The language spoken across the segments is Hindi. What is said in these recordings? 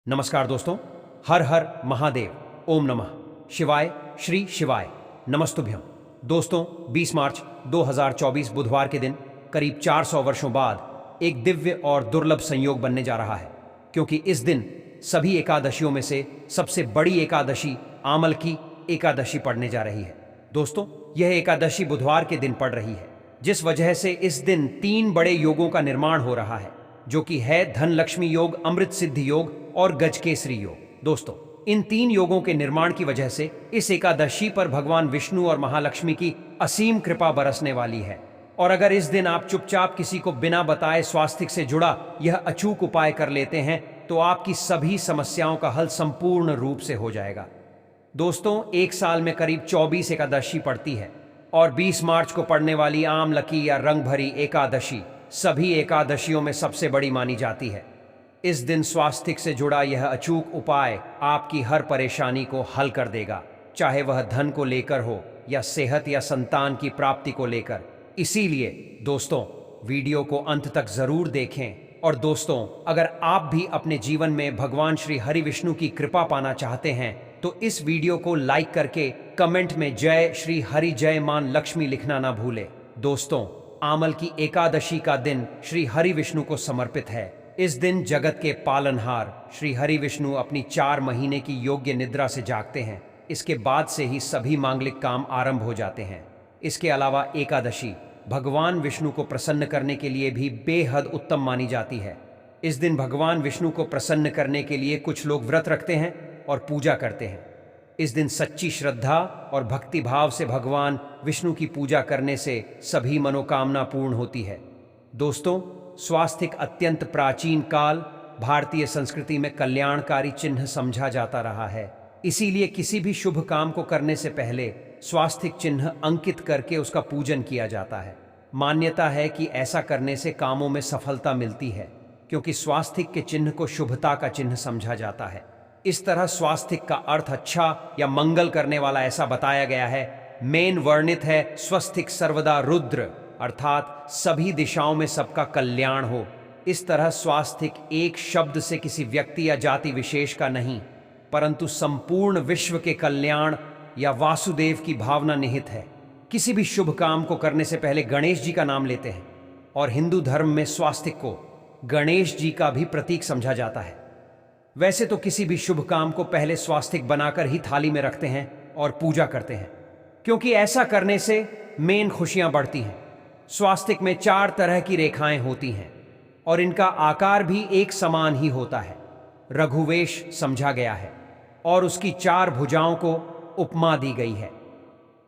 नमस्कार दोस्तों। हर हर महादेव। ओम नमः शिवाय। श्री शिवाय नमस्तुभ्यम। दोस्तों 20 मार्च 2024 बुधवार के दिन करीब 400 वर्षों बाद एक दिव्य और दुर्लभ संयोग बनने जा रहा है, क्योंकि इस दिन सभी एकादशियों में से सबसे बड़ी एकादशी आमल की एकादशी पड़ने जा रही है। दोस्तों यह एकादशी बुधवार के दिन पड़ रही है, जिस वजह से इस दिन 3 बड़े योगों का निर्माण हो रहा है, जो कि है धन लक्ष्मी योग, अमृत सिद्धि योग और गजकेसरी योग। दोस्तों इन 3 योगों के निर्माण की वजह से इस एकादशी पर भगवान विष्णु और महालक्ष्मी की असीम कृपा बरसने वाली है। और अगर इस दिन आप चुपचाप किसी को बिना बताए स्वास्थ्य से जुड़ा यह अचूक उपाय कर लेते हैं तो आपकी सभी समस्याओं का हल संपूर्ण रूप से हो जाएगा। दोस्तों एक साल में करीब 24 एकादशी पड़ती है और 20 मार्च को पड़ने वाली आम लकी या रंग भरी एकादशी सभी एकादशियों में सबसे बड़ी मानी जाती है। इस दिन स्वास्थ्य से जुड़ा यह अचूक उपाय आपकी हर परेशानी को हल कर देगा, चाहे वह धन को लेकर हो या सेहत या संतान की प्राप्ति को लेकर। इसीलिए दोस्तों वीडियो को अंत तक जरूर देखें। और दोस्तों अगर आप भी अपने जीवन में भगवान श्री हरि विष्णु की कृपा पाना चाहते हैं तो इस वीडियो को लाइक करके कमेंट में जय श्री हरि जय मान लक्ष्मी लिखना ना भूले। दोस्तों आमल की एकादशी का दिन श्री हरि विष्णु को समर्पित है। इस दिन जगत के पालनहार श्री हरि विष्णु अपनी 4 महीने की योग्य निद्रा से जागते हैं। इसके बाद से ही सभी मांगलिक काम आरंभ हो जाते हैं। इसके अलावा एकादशी भगवान विष्णु को प्रसन्न करने के लिए भी बेहद उत्तम मानी जाती है। इस दिन भगवान विष्णु को प्रसन्न करने के लिए कुछ लोग व्रत रखते हैं और पूजा करते हैं। इस दिन सच्ची श्रद्धा और भक्ति भाव से भगवान विष्णु की पूजा करने से सभी मनोकामना पूर्ण होती है। दोस्तों स्वास्थ्य अत्यंत प्राचीन काल भारतीय संस्कृति में कल्याणकारी चिन्ह समझा जाता रहा है। इसीलिए किसी भी शुभ काम को करने से पहले स्वास्थ्य चिन्ह अंकित करके उसका पूजन किया जाता है। मान्यता है कि ऐसा करने से कामों में सफलता मिलती है, क्योंकि स्वास्थ्य के चिन्ह को शुभता का चिन्ह समझा जाता है। इस तरह स्वास्थ्य का अर्थ अच्छा या मंगल करने वाला ऐसा बताया गया है। मेन वर्णित है स्वस्तिक सर्वदा रुद्र, अर्थात सभी दिशाओं में सबका कल्याण हो। इस तरह स्वास्थ्य एक शब्द से किसी व्यक्ति या जाति विशेष का नहीं, परंतु संपूर्ण विश्व के कल्याण या वासुदेव की भावना निहित है। किसी भी शुभ काम को करने से पहले गणेश जी का नाम लेते हैं और हिंदू धर्म में स्वास्थ्य को गणेश जी का भी प्रतीक समझा जाता है। वैसे तो किसी भी शुभ काम को पहले स्वास्तिक बनाकर ही थाली में रखते हैं और पूजा करते हैं, क्योंकि ऐसा करने से मेन खुशियां बढ़ती हैं। स्वास्तिक में 4 तरह की रेखाएं होती हैं और इनका आकार भी एक समान ही होता है। रघुवेश समझा गया है और उसकी 4 भुजाओं को उपमा दी गई है।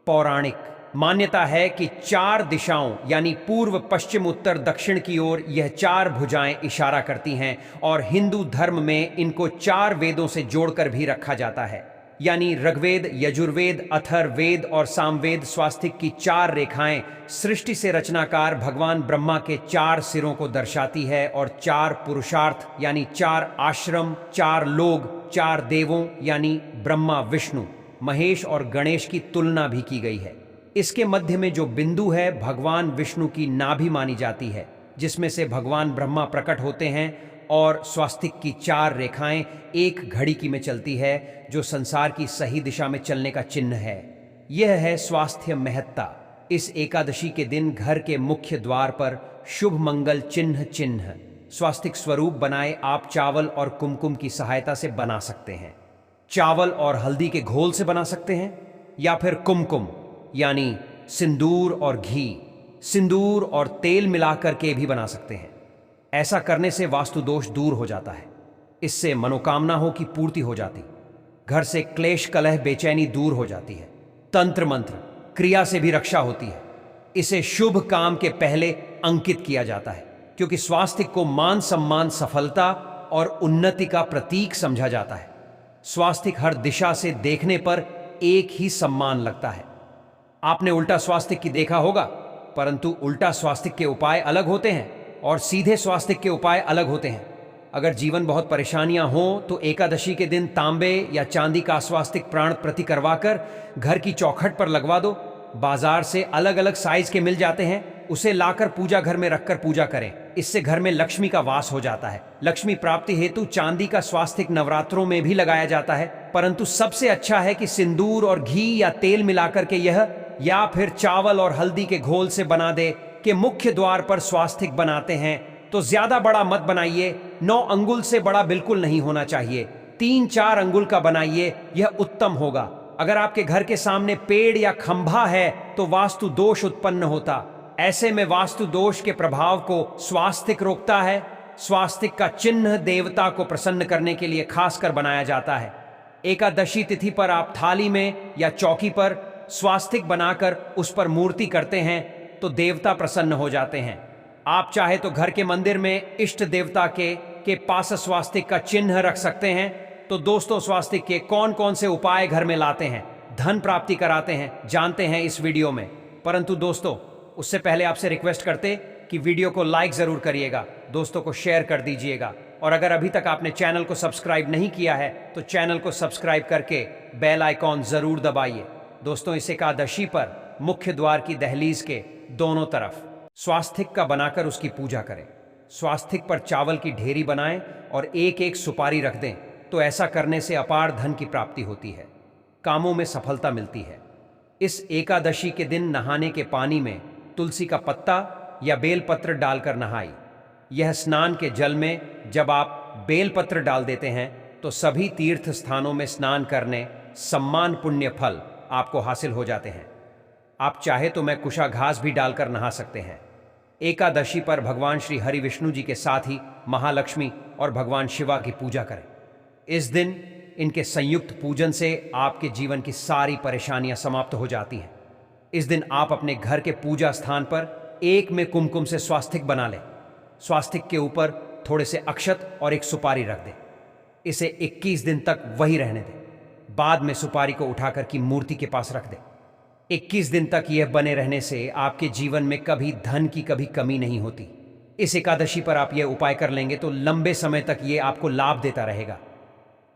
पौराणिक मान्यता है कि 4 दिशाओं यानी पूर्व पश्चिम उत्तर दक्षिण की ओर यह 4 भुजाएं इशारा करती हैं और हिंदू धर्म में इनको 4 वेदों से जोड़कर भी रखा जाता है, यानी ऋग्वेद, यजुर्वेद, अथर्ववेद और सामवेद। स्वास्तिक की 4 रेखाएं सृष्टि से रचनाकार भगवान ब्रह्मा के 4 सिरों को दर्शाती है और 4 पुरुषार्थ यानी 4 आश्रम, 4 लोग, 4 देवों यानी ब्रह्मा, विष्णु, महेश और गणेश की तुलना भी की गई है। इसके मध्य में जो बिंदु है भगवान विष्णु की नाभि मानी जाती है, जिसमें से भगवान ब्रह्मा प्रकट होते हैं। और स्वास्तिक की 4 रेखाएं एक घड़ी की में चलती है, जो संसार की सही दिशा में चलने का चिन्ह है। यह है स्वास्थ्य महत्ता। इस एकादशी के दिन घर के मुख्य द्वार पर शुभ मंगल चिन्ह स्वास्तिक स्वरूप बनाए आप चावल और कुमकुम की सहायता से बना सकते हैं। चावल और हल्दी के घोल से बना सकते हैं, या फिर कुमकुम यानी सिंदूर और घी, सिंदूर और तेल मिलाकर के भी बना सकते हैं। ऐसा करने से वास्तु दोष दूर हो जाता है। इससे मनोकामनाओं की पूर्ति हो जाती, घर से क्लेश कलह बेचैनी दूर हो जाती है। तंत्र मंत्र क्रिया से भी रक्षा होती है। इसे शुभ काम के पहले अंकित किया जाता है, क्योंकि स्वास्थ्य को मान सम्मान, सफलता और उन्नति का प्रतीक समझा जाता है। स्वास्थ्य हर दिशा से देखने पर एक ही सम्मान लगता है। आपने उल्टा स्वास्थ्य की देखा होगा, परंतु उल्टा स्वास्थ्य के उपाय अलग होते हैं और सीधे स्वास्थ्य के उपाय अलग होते हैं। अगर जीवन बहुत परेशानियां हों तो एकादशी के दिन तांबे या चांदी का स्वास्तिक प्राण प्रति करवाकर घर की चौखट पर लगवा दो। बाजार से अलग अलग साइज के मिल जाते हैं उसे लाकर पूजा घर में रखकर पूजा करें। इससे घर में लक्ष्मी का वास हो जाता है। लक्ष्मी प्राप्ति हेतु चांदी का स्वास्तिक नवरात्रों में भी लगाया जाता है, परंतु सबसे अच्छा है कि सिंदूर और घी या तेल मिलाकर के यह, या फिर चावल और हल्दी के घोल से बना दे कि मुख्य द्वार पर स्वास्तिक बनाते हैं तो ज्यादा बड़ा मत बनाइए। 9 अंगुल से बड़ा बिल्कुल नहीं होना चाहिए। 3-4 अंगुल का बनाइए, यह उत्तम होगा। अगर आपके घर के सामने पेड़ या खंभा है तो वास्तु दोष उत्पन्न होता। ऐसे में वास्तु दोष के प्रभाव को स्वास्तिक रोकता है। स्वास्तिक का चिन्ह देवता को प्रसन्न करने के लिए खासकर बनाया जाता है। एकादशी तिथि पर आप थाली में या चौकी पर स्वास्तिक बनाकर उस पर मूर्ति करते हैं तो देवता प्रसन्न हो जाते हैं। आप चाहे तो घर के मंदिर में इष्ट देवता के पास स्वास्तिक का चिन्ह रख सकते हैं। तो दोस्तों, स्वास्तिक के कौन कौन से उपाय घर में लाते हैं, धन प्राप्ति कराते हैं, जानते हैं इस वीडियो में। परंतु दोस्तों, उससे पहले आपसे रिक्वेस्ट करते कि वीडियो को लाइक जरूर करिएगा, दोस्तों को शेयर कर दीजिएगा, और अगर अभी तक आपने चैनल को सब्सक्राइब नहीं किया है तो चैनल को सब्सक्राइब करके बेल आइकॉन जरूर दबाइए। दोस्तों, इस एकादशी पर मुख्य द्वार की दहलीज के दोनों तरफ स्वास्तिक का बनाकर उसकी पूजा करें। स्वास्तिक पर चावल की ढेरी बनाएं और एक एक सुपारी रख दें, तो ऐसा करने से अपार धन की प्राप्ति होती है, कामों में सफलता मिलती है। इस एकादशी के दिन नहाने के पानी में तुलसी का पत्ता या बेलपत्र डालकर नहाई। यह स्नान के जल में जब आप बेलपत्र डाल देते हैं तो सभी तीर्थ स्थानों में स्नान करने सम्मान पुण्य फल आपको हासिल हो जाते हैं। आप चाहे तो मैं कुशाघास भी डालकर नहा सकते हैं। एकादशी पर भगवान श्री हरि विष्णु जी के साथ ही महालक्ष्मी और भगवान शिवा की पूजा करें। इस दिन इनके संयुक्त पूजन से आपके जीवन की सारी परेशानियां समाप्त हो जाती हैं। इस दिन आप अपने घर के पूजा स्थान पर एक में कुमकुम से स्वास्तिक बना लें। स्वास्तिक के ऊपर थोड़े से अक्षत और एक सुपारी रख दें। इसे 21 दिन तक वही रहने दें। बाद में सुपारी को उठाकर की मूर्ति के पास रख दें। 21 दिन तक यह बने रहने से आपके जीवन में कभी धन की कभी कमी नहीं होती। इस एकादशी पर आप यह उपाय कर लेंगे तो लंबे समय तक यह आपको लाभ देता रहेगा।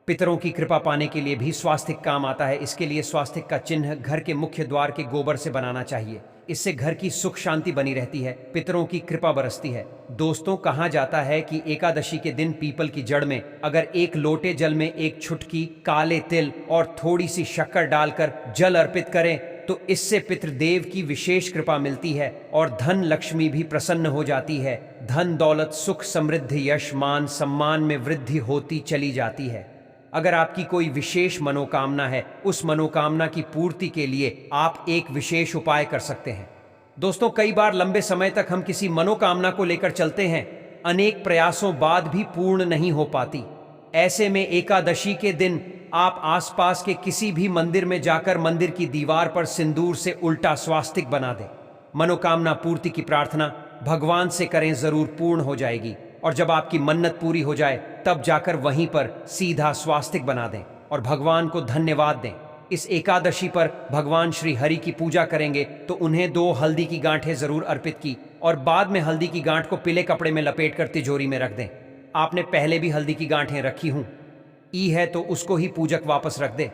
पितरों की कृपा पाने के लिए भी स्वास्तिक काम आता है। इसके लिए स्वास्तिक का चिन्ह घर के मुख्य द्वार के गोबर से बनाना चाहिए। इससे घर की सुख शांति बनी रहती है, पितरों की कृपा बरसती है। दोस्तों, कहा जाता है कि एकादशी के दिन पीपल की जड़ में अगर एक लोटे जल में एक छुटकी काले तिल और थोड़ी सी शक्कर डालकर जल अर्पित करें तो इससे पितृदेव की विशेष कृपा मिलती है और धन लक्ष्मी भी प्रसन्न हो जाती है। धन दौलत सुख समृद्धि यश मान सम्मान में वृद्धि होती चली जाती है। अगर आपकी कोई विशेष मनोकामना है, उस मनोकामना की पूर्ति के लिए आप एक विशेष उपाय कर सकते हैं। दोस्तों, कई बार लंबे समय तक हम किसी मनोकामना को लेकर चलते हैं, अनेक प्रयासों बाद भी पूर्ण नहीं हो पाती। ऐसे में एकादशी के दिन आप आसपास के किसी भी मंदिर में जाकर मंदिर की दीवार पर सिंदूर से उल्टा स्वास्तिक बना दें। मनोकामना पूर्ति की प्रार्थना भगवान से करें, जरूर पूर्ण हो जाएगी। और जब आपकी मन्नत पूरी हो जाए तब जाकर वहीं पर सीधा स्वास्तिक बना दें और भगवान को धन्यवाद दें। इस एकादशी पर भगवान श्री हरि की पूजा करेंगे तो उन्हें 2 हल्दी की गांठें जरूर अर्पित की और बाद में हल्दी की गांठ को पीले कपड़े में लपेटकर तिजोरी में रख दें। आपने पहले भी हल्दी की गांठें रखी हूं, ई है तो उसको ही पूजक वापस रख दे।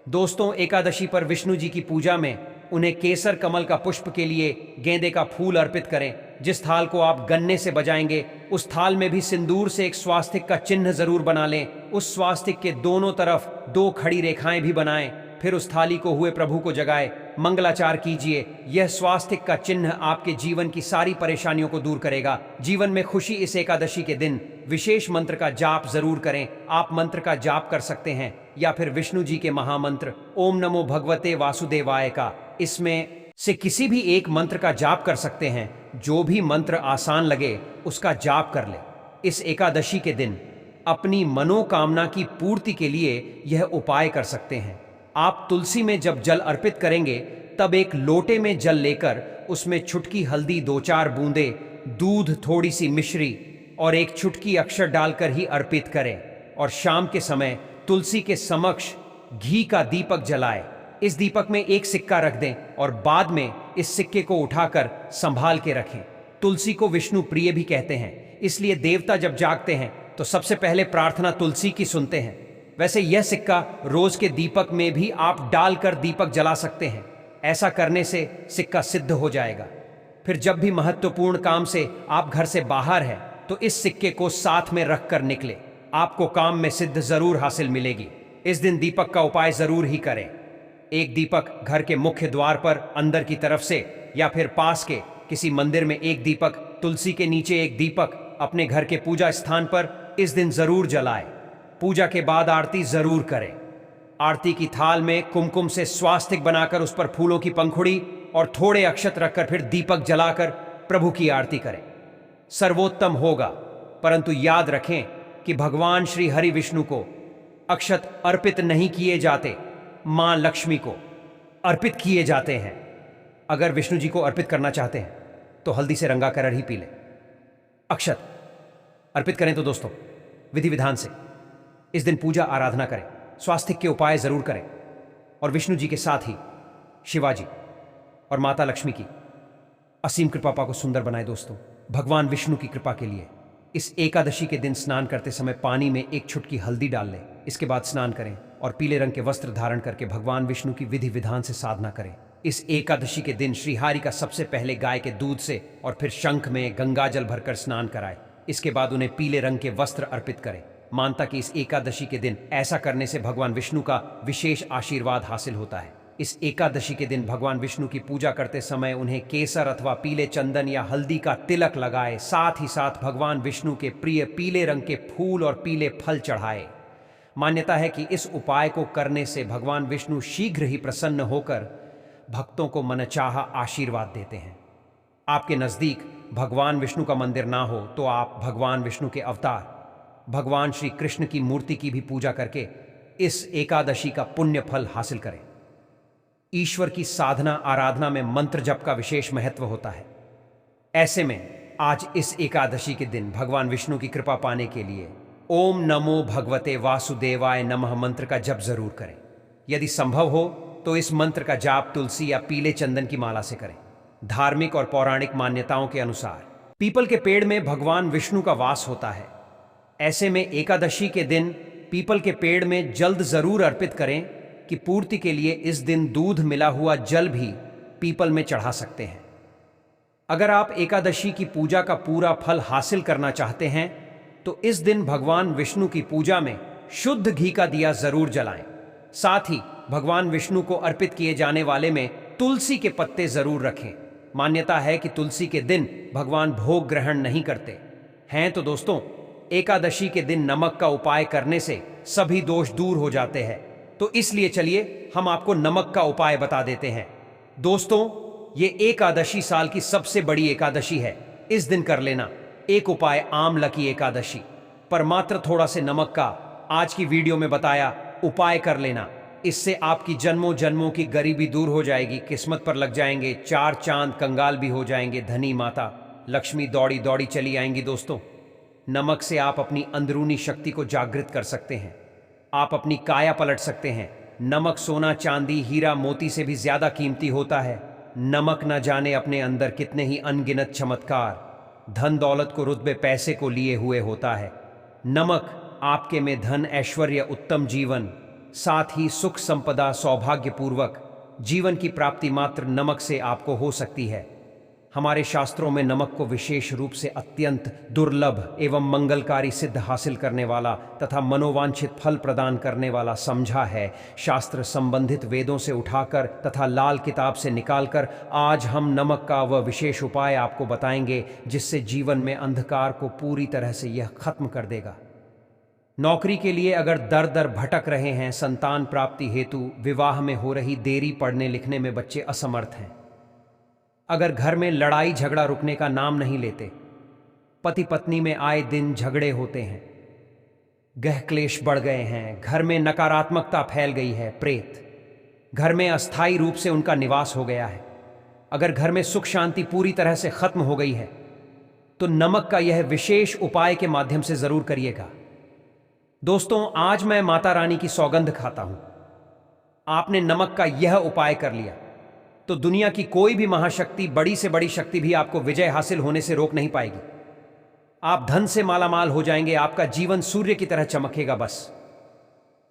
दोस्तों, एकादशी पर विष्णु जी की पूजा में उन्हें केसर कमल का पुष्प के लिए गेंदे का फूल अर्पित करें। जिस थाल को आप गन्ने से बजाएंगे उस थाल में भी सिंदूर से एक स्वास्तिक का चिन्ह जरूर बना लें। उस स्वास्तिक के दोनों तरफ 2 खड़ी रेखाएं भी बनाएं। फिर उस थाली को हुए प्रभु को जगाए मंगलाचार कीजिए। यह स्वास्तिक का चिन्ह आपके जीवन की सारी परेशानियों को दूर करेगा। जीवन में खुशी इस एकादशी के दिन विशेष मंत्र का जाप जरूर करें। आप मंत्र का जाप कर सकते हैं या फिर विष्णु जी के महामंत्र ओम नमो भगवते वासुदेवाय का, इसमें से किसी भी एक मंत्र का जाप कर सकते हैं। जो भी मंत्र आसान लगे उसका जाप कर ले। इस एकादशी के दिन अपनी मनोकामना की पूर्ति के लिए यह उपाय कर सकते हैं। आप तुलसी में जब जल अर्पित करेंगे तब एक लोटे में जल लेकर उसमें छुटकी हल्दी 2-4 बूंदे, दूध, थोड़ी सी मिश्री और एक छुटकी अक्षर डालकर ही अर्पित करें और शाम के समय तुलसी के समक्ष घी का दीपक जलाएं। इस दीपक में एक सिक्का रख दें और बाद में इस सिक्के को उठाकर संभाल के रखें। तुलसी को विष्णु प्रिय भी कहते हैं, इसलिए देवता जब जागते हैं तो सबसे पहले प्रार्थना तुलसी की सुनते हैं। वैसे यह सिक्का रोज के दीपक में भी आप डालकर दीपक जला सकते हैं। ऐसा करने से सिक्का सिद्ध हो जाएगा। फिर जब भी महत्वपूर्ण काम से आप घर से बाहर हैं तो इस सिक्के को साथ में रखकर निकले। आपको काम में सिद्ध जरूर हासिल मिलेगी। इस दिन दीपक का उपाय जरूर ही करें। एक दीपक घर के मुख्य द्वार पर अंदर की तरफ से या फिर पास के किसी मंदिर में एक दीपक, तुलसी के नीचे एक दीपक अपने घर के पूजा स्थान पर इस दिन जरूर जलाएं। पूजा के बाद आरती जरूर करें। आरती की थाल में कुमकुम से स्वास्तिक बनाकर उस पर फूलों की पंखुड़ी और थोड़े अक्षत रखकर फिर दीपक जलाकर प्रभु की आरती करें। सर्वोत्तम होगा, परंतु याद रखें कि भगवान श्री हरि विष्णु को अक्षत अर्पित नहीं किए जाते, मां लक्ष्मी को अर्पित किए जाते हैं। अगर विष्णु जी को अर्पित करना चाहते हैं तो हल्दी से रंगा कर ही पी लें। अक्षत अर्पित करें तो दोस्तों विधि विधान से इस दिन पूजा आराधना करें, स्वास्तिक के उपाय जरूर करें और विष्णु जी के साथ ही शिवाजी और माता लक्ष्मी की असीम कृपा को सुंदर बनाए। दोस्तों, भगवान विष्णु की कृपा के लिए इस एकादशी के दिन स्नान करते समय पानी में एक चुटकी हल्दी डाल लें। इसके बाद स्नान करें और पीले रंग के वस्त्र धारण करके भगवान विष्णु की विधि विधान से साधना करें। इस एकादशी के दिन श्रीहरि का सबसे पहले गाय के दूध से और फिर शंख में गंगा जल भरकर स्नान कराएं। इसके बाद उन्हें पीले रंग के वस्त्र अर्पित करें। मानता कि इस एकादशी के दिन ऐसा करने से भगवान विष्णु का विशेष आशीर्वाद हासिल होता है। इस एकादशी के दिन भगवान विष्णु की पूजा करते समय उन्हें केसर अथवा पीले चंदन या हल्दी का तिलक लगाए। साथ ही साथ भगवान विष्णु के प्रिय पीले रंग के फूल और पीले फल चढ़ाए। मान्यता है कि इस उपाय को करने से भगवान विष्णु शीघ्र ही प्रसन्न होकर भक्तों को मनचाहा आशीर्वाद देते हैं। आपके नजदीक भगवान विष्णु का मंदिर ना हो तो आप भगवान विष्णु के अवतार भगवान श्री कृष्ण की मूर्ति की भी पूजा करके इस एकादशी का पुण्य फल हासिल करें। ईश्वर की साधना आराधना में मंत्र जप का विशेष महत्व होता है। ऐसे में आज इस एकादशी के दिन भगवान विष्णु की कृपा पाने के लिए ओम नमो भगवते वासुदेवाय नमः मंत्र का जप जरूर करें। यदि संभव हो तो इस मंत्र का जाप तुलसी या पीले चंदन की माला से करें। धार्मिक और पौराणिक मान्यताओं के अनुसार पीपल के पेड़ में भगवान विष्णु का वास होता है। ऐसे में एकादशी के दिन पीपल के पेड़ में जल्द जरूर अर्पित करें कि पूर्ति के लिए इस दिन दूध मिला हुआ जल भी पीपल में चढ़ा सकते हैं। अगर आप एकादशी की पूजा का पूरा फल हासिल करना चाहते हैं तो इस दिन भगवान विष्णु की पूजा में शुद्ध घी का दिया जरूर जलाएं। साथ ही भगवान विष्णु को अर्पित किए जाने वाले में तुलसी के पत्ते जरूर रखें। मान्यता है कि तुलसी के दिन भगवान भोग ग्रहण नहीं करते हैं। तो दोस्तों, एकादशी के दिन नमक का उपाय करने से सभी दोष दूर हो जाते हैं। तो इसलिए चलिए हम आपको नमक का उपाय बता देते हैं। दोस्तों, ये एकादशी साल की सबसे बड़ी एकादशी है। इस दिन कर लेना एक उपाय आमला की एकादशी पर मात्र थोड़ा से नमक का आज की वीडियो में बताया उपाय कर लेना। इससे आपकी जन्मों जन्मों की गरीबी दूर हो जाएगी, किस्मत पर लग जाएंगे चार चांद, कंगाल भी हो जाएंगे, धनी माता लक्ष्मी दौड़ी दौड़ी चली आएंगी। दोस्तों, नमक से आप अपनी अंदरूनी शक्ति को जागृत कर सकते हैं। आप अपनी काया पलट सकते हैं। नमक सोना चांदी हीरा मोती से भी ज्यादा कीमती होता है। नमक न जाने अपने अंदर कितने ही अनगिनत चमत्कार, धन दौलत को, रुतबे पैसे को लिए हुए होता है। नमक आपके में धन ऐश्वर्य, उत्तम जीवन, साथ ही सुख संपदा, सौभाग्यपूर्वक जीवन की प्राप्ति मात्र नमक से आपको हो सकती है। हमारे शास्त्रों में नमक को विशेष रूप से अत्यंत दुर्लभ एवं मंगलकारी सिद्ध हासिल करने वाला तथा मनोवांछित फल प्रदान करने वाला समझा है। शास्त्र संबंधित वेदों से उठाकर तथा लाल किताब से निकालकर आज हम नमक का वह विशेष उपाय आपको बताएंगे जिससे जीवन में अंधकार को पूरी तरह से यह खत्म कर देगा। नौकरी के लिए अगर दर दर भटक रहे हैं, संतान प्राप्ति हेतु विवाह में हो रही देरी, पढ़ने लिखने में बच्चे असमर्थ हैं, अगर घर में लड़ाई झगड़ा रुकने का नाम नहीं लेते, पति पत्नी में आए दिन झगड़े होते हैं, गृह क्लेश बढ़ गए हैं, घर में नकारात्मकता फैल गई है, प्रेत घर में अस्थायी रूप से उनका निवास हो गया है, अगर घर में सुख शांति पूरी तरह से खत्म हो गई है, तो नमक का यह विशेष उपाय के माध्यम से जरूर करिएगा। दोस्तों, आज मैं माता रानी की सौगंध खाता हूं, आपने नमक का यह उपाय कर लिया तो दुनिया की कोई भी महाशक्ति, बड़ी से बड़ी शक्ति भी आपको विजय हासिल होने से रोक नहीं पाएगी। आप धन से मालामाल हो जाएंगे, आपका जीवन सूर्य की तरह चमकेगा। बस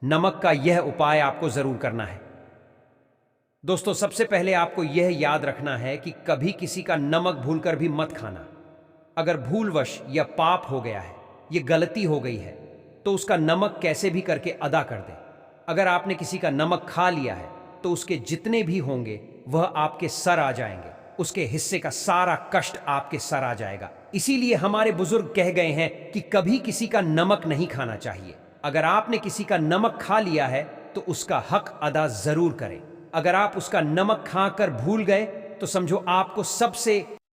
नमक का यह उपाय आपको जरूर करना है। दोस्तों, सबसे पहले आपको यह याद रखना है कि कभी किसी का नमक भूलकर भी मत खाना। अगर भूलवश या पाप हो गया है, ये गलती हो गई है, तो उसका नमक कैसे भी करके अदा कर दे। अगर आपने किसी का नमक खा लिया है तो उसके जितने भी होंगे वह आपके सर आ जाएंगे, उसके हिस्से का सारा कष्ट आपके सर आ जाएगा। इसीलिए हमारे बुजुर्ग कह गए हैं कि कभी किसी का नमक नहीं खाना चाहिए। अगर आपने किसी का नमक खा लिया है तो उसका हक अदा जरूर करें। अगर आप उसका नमक खाकर भूल गए तो समझो आपको सबसे